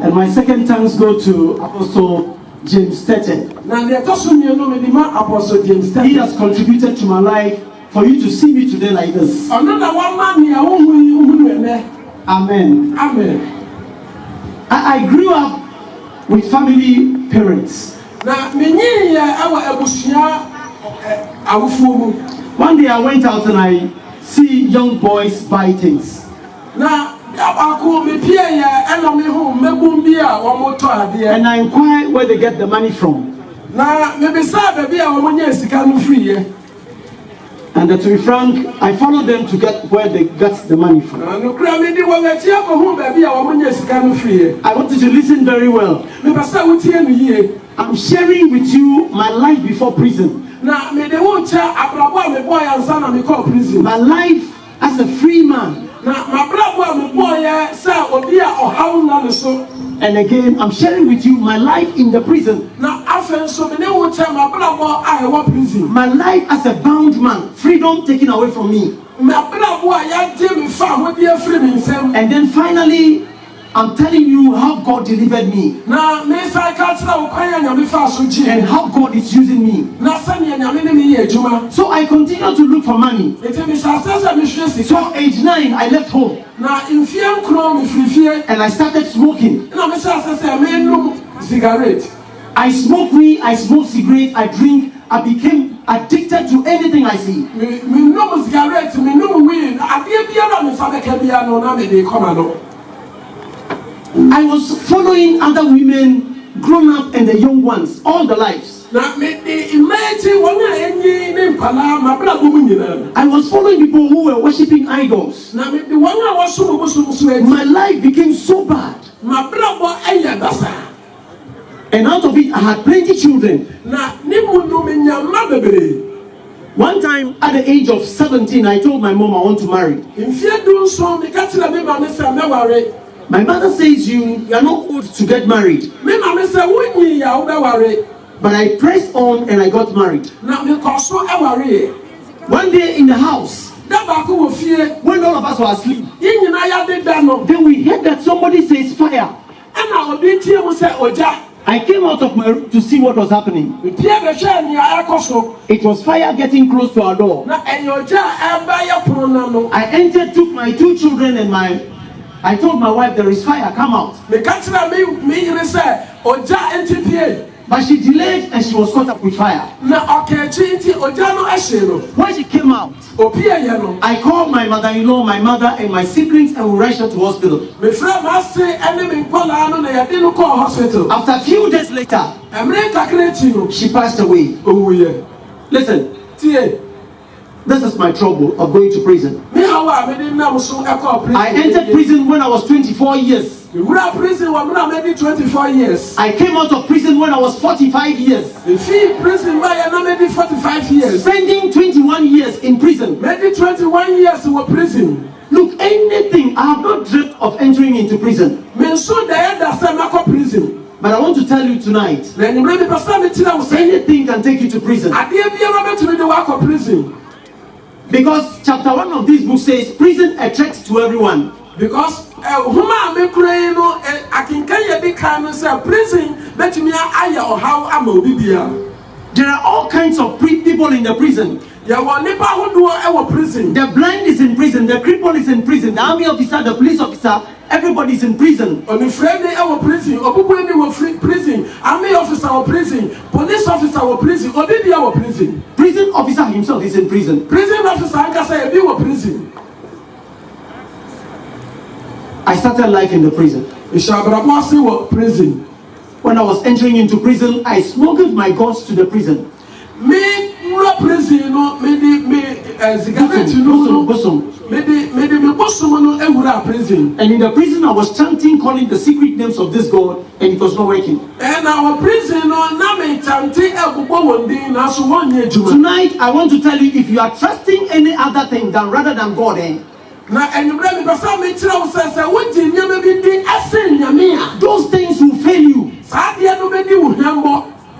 And my second thanks go to Apostle James Tete. He has contributed to my life for you to see me today like this. Amen. Amen. I grew up with family parents. One day I went out and I see young boys buy things. And I inquire where they get the money from. And to be frank, I followed them to get where they got the money from. I want you to listen very well. I'm sharing with you my life before prison. My life as a free man. And again, I'm sharing with you my life in the prison. My life as a bound man, freedom taken away from me. And then finally, I'm telling you how God delivered me. And how God is using me. So I continue to look for money. So age 9, I left home. And I started smoking. I smoke weed, I smoke cigarette, I drink. I became addicted to anything I see. I was following other women, grown up and the young ones, all the lives. I was following people who were worshipping idols. My life became so bad. And out of it, I had plenty children. One time, at the age of 17, I told my mom I want to marry. My mother says you are not old to get married. But I pressed on and I got married. One day in the house, when all of us were asleep, then we heard that somebody says fire. I came out of my room to see what was happening. It was fire getting close to our door. I entered, took my 2 children and I told my wife, there is fire, come out. But she delayed and she was caught up with fire. When she came out, I called my mother-in-law, my mother and my siblings and we rushed her to hospital. After a few days later, she passed away. Listen, this is my trouble of going to prison. I entered prison when I was 24 years. I came out of prison when I was 45 years. Spending 21 years in prison. Look, anything, I have not dreamt of entering into prison. But I want to tell you tonight, anything can take you to prison. Because chapter 1 of this book says, prison attracts to everyone. Because there are all kinds of people in the prison. The blind is in prison, the cripple is in prison, the army officer, the police officer, everybody is in prison. Army officer or prison, police was prison. Obibia was prison. Prison officer himself is in prison. Prison officer Ankasa Ebi was prison. I started life in the prison. Ishabrabwasi was prison. When I was entering into prison, I smuggled my guns to the prison. Me prison, no, me prison. And in the prison, I was chanting, calling the secret names of this God, and it was not working. And our prison, no, tonight, I want to tell you, if you are trusting any other thing than rather than God, those things will fail you.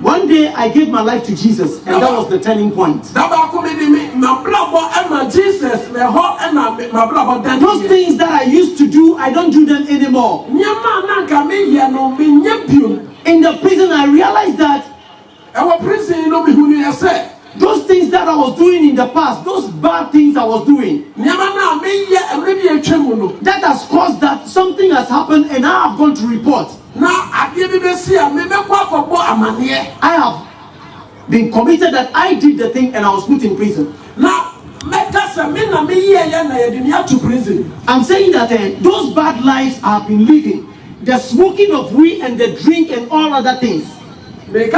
One day I gave my life to Jesus, and that was the turning point. Those things that I used to do, I don't do them anymore. In the prison, I realized that those things that I was doing in the past, those bad things I was doing, that has caused that something has happened, and I have gone to report. I have been committed that I did the thing and I was put in prison. I'm saying that those bad lives I have been living, the smoking of weed and the drink and all other things, that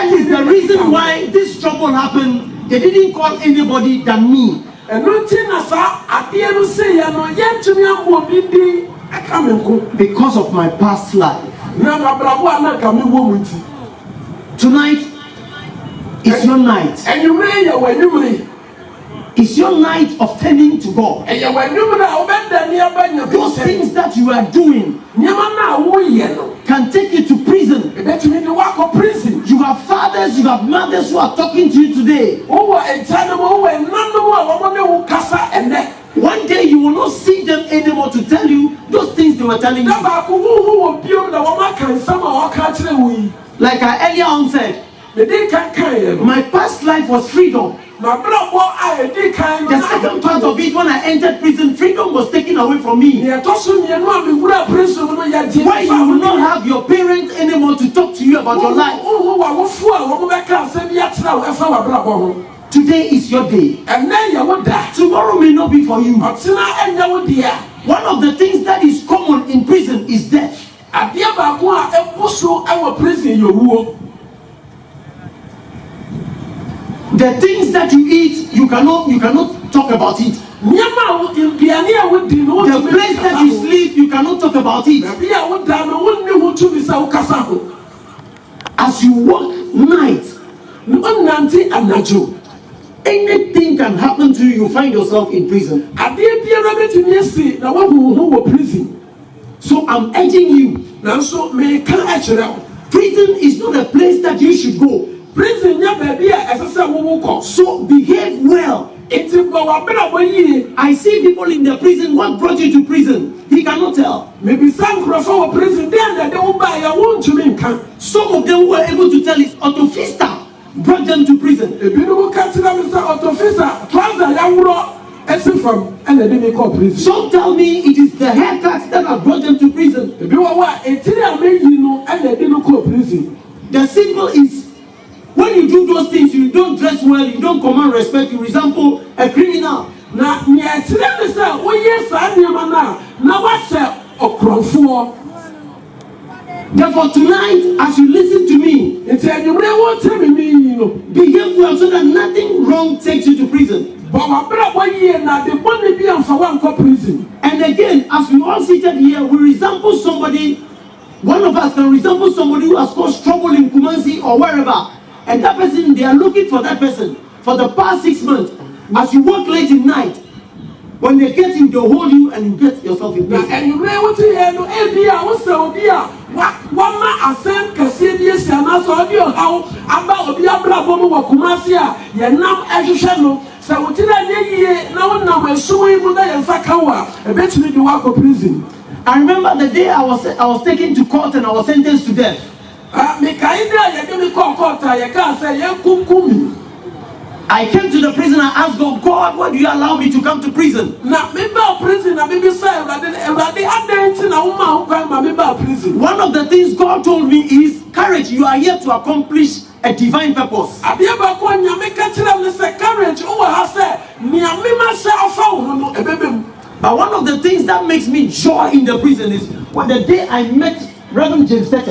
is the reason why this trouble happened. They didn't call anybody than me. Because of my past life. Tonight is your night. It's your night of turning to God. Those things that you are doing can take you to prison. You have fathers, you have mothers who are talking to you today. One day you will not see them anymore to tell you those things they were telling you. Like I earlier on said, my past life was freedom. The second part of it, when I entered prison, freedom was taken away from me. Why you will not have your parents anymore to talk to you about your life. Today is your day. Tomorrow may not be for you. One of the things that is common in prison is death. The things that you eat, you cannot talk about it. The place that you sleep, you cannot talk about it. As you walk night, anything can happen to you. You find yourself in prison. So I'm urging you. Prison is not a place that you should go. So behave well. I see people in the prison. What brought you to prison? He cannot tell. Maybe some prison. Some of them were able to tell. His autofista brought them to prison. Some tell me it is the haircuts that have brought them to prison. The symbol is, when you do those things, you don't dress well, you don't command respect, you resemble a criminal. Therefore tonight, as you listen to me, behave well so that nothing wrong takes you to prison. And again, as we all seated here, we resemble somebody. One of us can resemble somebody who has caused trouble in Kumasi or wherever. And that person, they are looking for that person for the past 6 months. As you work late in night, when they get you, they'll hold you and you get yourself in prison. And you may want to hear no idea what's the idea. One man has said, Cassidius, and that's all you how about Obia Brabo Kumasia, Yanam Ashano. So, what did I hear? No one so able and Sakawa, eventually the work of prison. I remember the day I was taken to court and I was sentenced to death. I came to the prison and asked God, God, why do you allow me to come to prison? Na me ba prison na me be say Ewurade adenti na woma ukwan ma me ba prison. One of the things God told me is, courage, you are here to accomplish a divine purpose. Ade ba ko nyame ka kire me say courage o ha say nyame ma say afa wo no ebebem. But one of the things that makes me joy in the prison is when the day I met Reverend James Tete.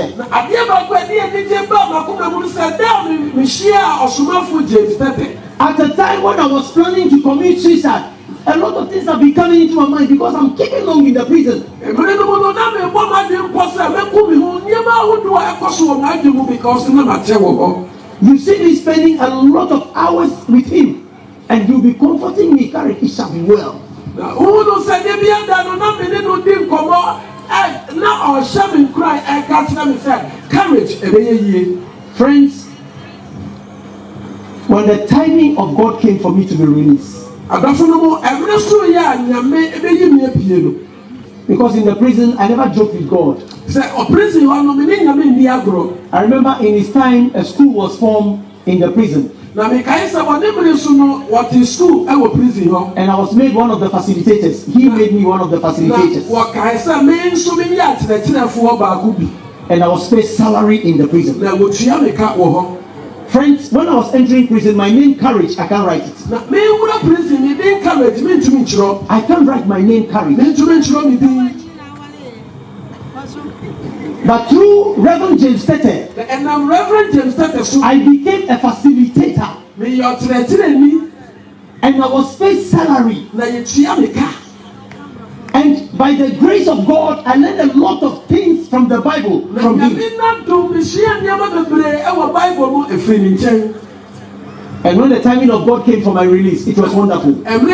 At the time when I was planning to commit suicide, a lot of things have been coming into my mind because I'm keeping long in the prison. You see me spending a lot of hours with him, and you'll be comforting me, courage, it shall be well. Now shaman cry, I can't me say courage. Friends, when the timing of God came for me to be released, because in the prison I never joked with God. I remember in his time a school was formed in the prison. And I was made one of the facilitators. He made me one of the facilitators. And I was paid salary in the prison. Friends, when I was entering prison, my name Courage, I can't write it. I can't write my name Courage. But through Reverend James Tete, I became a facilitator. And I was paid salary. And by the grace of God, I learned a lot of things from the Bible from him. And when the timing of God came for my release, it was wonderful. One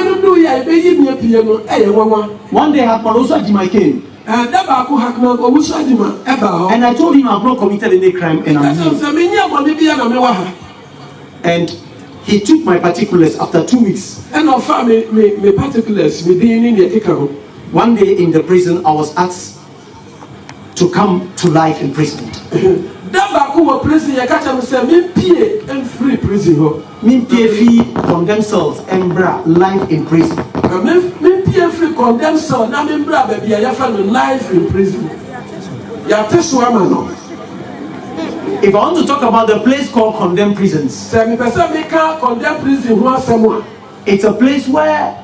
day, Hakmarosa came. And I told him I've not committed any crime and I'm here. And he took my particulars after 2 weeks. One day in the prison, I was asked to come to life imprisonment. Condemn cells and life in prison. If I want to talk about the place called condemned prisons, it's a place where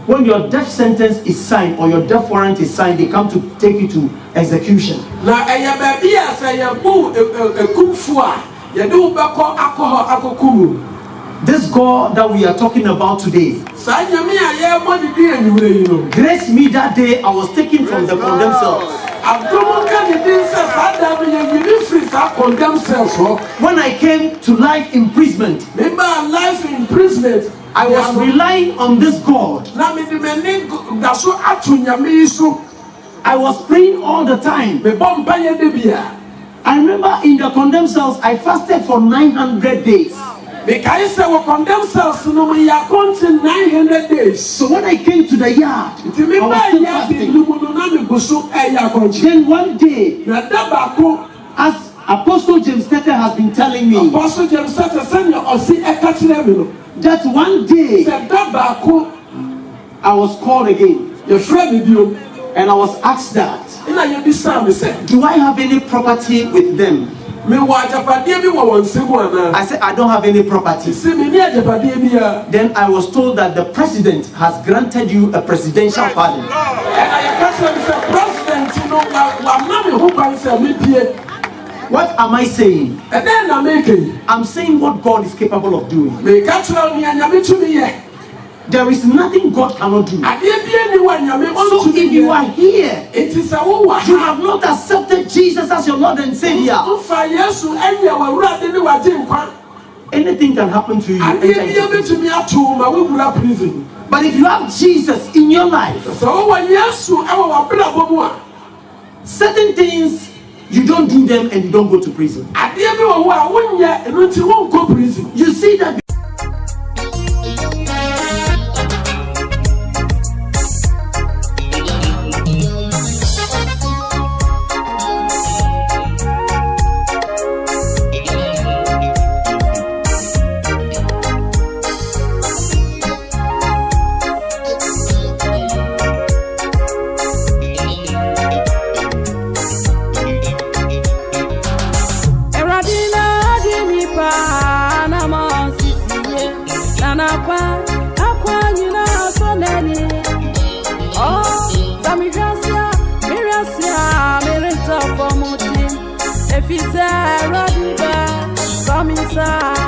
when your death sentence is signed or your death warrant is signed, they come to take you to execution. This God that we are talking about today, grace me that day I was taken from the condemned cells. When I came to life imprisonment, I was relying on this God. I was praying all the time. I remember in the condemned cells, I fasted for 900 days. So when I came to the yard, I was still fasting. Then one day, as Apostle James Tete has been telling me, that one day I was called again, and I was asked that, do I have any property with them? I said, I don't have any property. Then I was told that the president has granted you a presidential pardon. What am I saying? I'm saying what God is capable of doing. There is nothing God cannot do. So if you are here, you have not accepted Jesus as your Lord and Savior, anything can happen to you. But if you have Jesus in your life, certain things, you don't do them and you don't go to prison. You see that. Aqua, you know, so many. Oh, Samirasia, Mirita for Mutin. If it's a Rodiba, come inside.